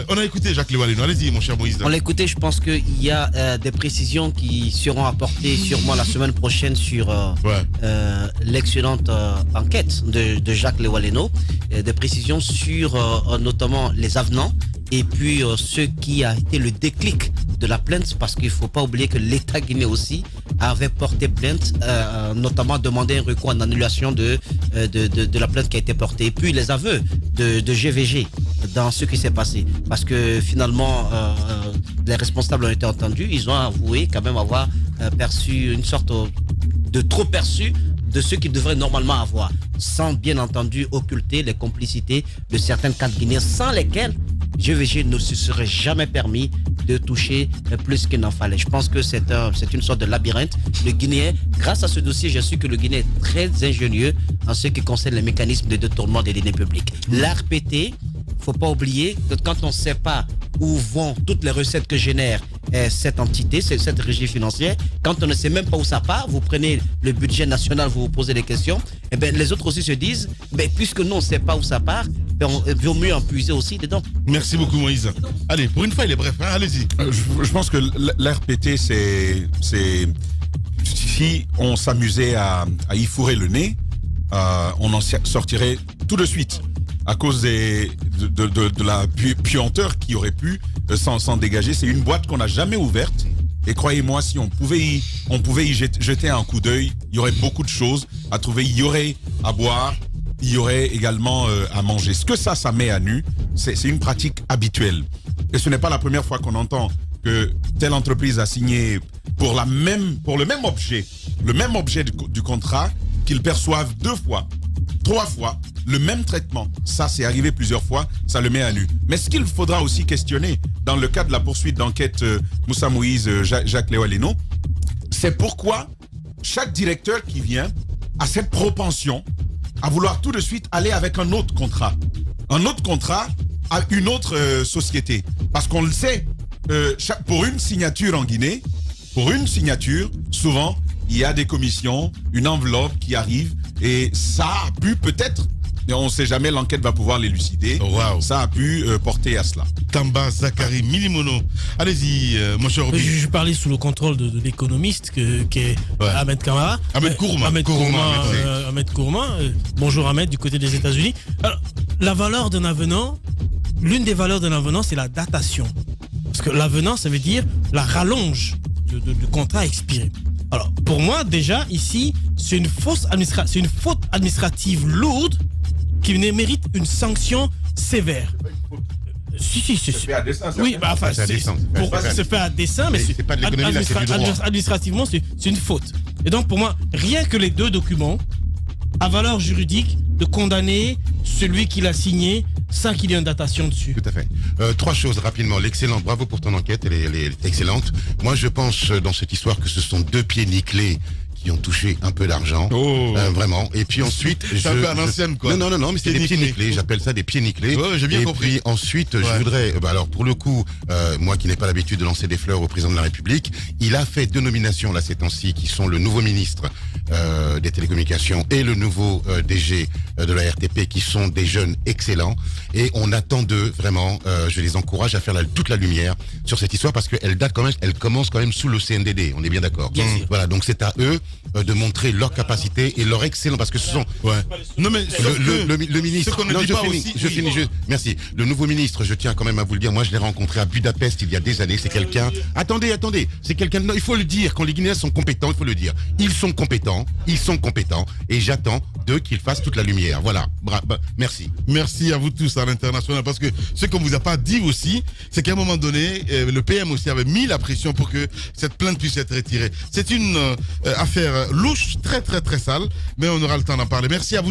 On a écouté Jacques Lewaleno. Allez-y, mon cher Moïse. On l'a écouté, je pense qu'il y a des précisions qui seront apportées sûrement la semaine prochaine sur l'excellente enquête de Jacques Lewaleno. Des précisions sur notamment les avenants et puis ce qui a été le déclic de la plainte, parce qu'il ne faut pas oublier que l'État guinéen aussi avait porté plainte, notamment demandé un recours en annulation de la plainte qui a été portée. Et puis les aveux de GVG dans ce qui s'est passé. Parce que finalement, les responsables ont été entendus. Ils ont avoué quand même avoir perçu une sorte de trop perçu de ce qu'ils devraient normalement avoir, sans bien entendu occulter les complicités de certaines cadres guinéens, sans lesquelles GVG ne se serait jamais permis de toucher plus qu'il n'en fallait. Je pense que c'est une sorte de labyrinthe. Le Guinéen, grâce à ce dossier, j'ai su que le Guinéen est très ingénieux en ce qui concerne les mécanismes de détournement des deniers publics. L'ARPT, faut pas oublier que quand on ne sait pas où vont toutes les recettes que génère cette entité, cette régie financière, quand on ne sait même pas où ça part, vous prenez le budget national, vous vous posez des questions, et bien les autres aussi se disent, puisque nous on ne sait pas où ça part, il vaut mieux en puiser aussi dedans. Merci beaucoup Moïse. Allez, pour une fois il est bref, hein, allez-y. Je pense que l'RPT, c'est si on s'amusait à y fourrer le nez, on en sortirait tout de suite, à cause de la puanteur qui aurait pu s'en dégager. C'est une boîte qu'on n'a jamais ouverte. Et croyez-moi, si on pouvait y jeter un coup d'œil, il y aurait beaucoup de choses à trouver. Il y aurait à boire, il y aurait également à manger. Ce que ça met à nu, c'est une pratique habituelle. Et ce n'est pas la première fois qu'on entend que telle entreprise a signé pour le même objet du contrat, qu'ils perçoivent 2 fois, 3 fois le même traitement. Ça, c'est arrivé plusieurs fois, ça le met à nu. Mais ce qu'il faudra aussi questionner dans le cadre de la poursuite d'enquête Moussa Moïse, Jacques Lewaleno, c'est pourquoi chaque directeur qui vient a cette propension à vouloir tout de suite aller avec un autre contrat à une autre société. Parce qu'on le sait, pour une signature en Guinée, souvent, il y a des commissions, une enveloppe qui arrive, et ça a pu peut-être, mais on ne sait jamais, l'enquête va pouvoir l'élucider. Wow. Ça a pu porter à cela. Tamba Zakari Milimono. Allez-y, mon cher Roby. Je parlais sous le contrôle de l'économiste qui est Ahmed Kamara. Ahmed Kourma. Ahmed Kourma. Bonjour Ahmed, du côté des États-Unis. Alors, la valeur d'un avenant, l'une des valeurs d'un avenant, c'est la datation. Parce que l'avenant, ça veut dire la rallonge du contrat expiré. Alors, pour moi, déjà, ici, c'est une faute administrative lourde qui mérite une sanction sévère. Si, c'est fait à dessein. Oui, c'est fait à dessein, mais c'est pas de l'économie, là, c'est du droit. Administrativement, c'est une faute. Et donc, pour moi, rien que les 2 documents, à valeur juridique, de condamner celui qui l'a signé sans qu'il y ait une datation dessus. Tout à fait. 3 choses rapidement. Bravo pour ton enquête, elle est excellente. Moi, je pense dans cette histoire que ce sont 2 pieds nickelés qui ont touché un peu d'argent, vraiment. Et puis ensuite, c'est un peu à l'ancienne, quoi. Non, mais c'est des pieds nickelés. J'appelle ça des pieds nickelés. Ouais, j'ai bien compris. Et puis ensuite, je voudrais, alors pour le coup, moi qui n'ai pas l'habitude de lancer des fleurs au président de la République, il a fait 2 nominations là ces temps-ci, qui sont le nouveau ministre des télécommunications et le nouveau DG de la RTP, qui sont des jeunes excellents. Et on attend d'eux, vraiment, je les encourage à faire toute la lumière sur cette histoire, parce qu'elle commence quand même sous le CNDD. On est bien d'accord. Voilà, donc c'est à eux de montrer leur capacité et leur excellence, parce que ce sont non mais le ministre. Je finis. Merci. Le nouveau ministre, je tiens quand même à vous le dire, moi je l'ai rencontré à Budapest il y a des années. C'est quelqu'un. Attendez, c'est quelqu'un. Non, il faut le dire. Quand les Guinéens sont compétents, il faut le dire. Ils sont compétents, et j'attends d'eux qu'ils fassent toute la lumière. Voilà. Merci. Merci à vous tous à l'international, parce que ce qu'on vous a pas dit aussi, c'est qu'à un moment donné, le PM aussi avait mis la pression pour que cette plainte puisse être retirée. C'est une affaire louche, très très très sale, mais on aura le temps d'en parler. Merci à vous.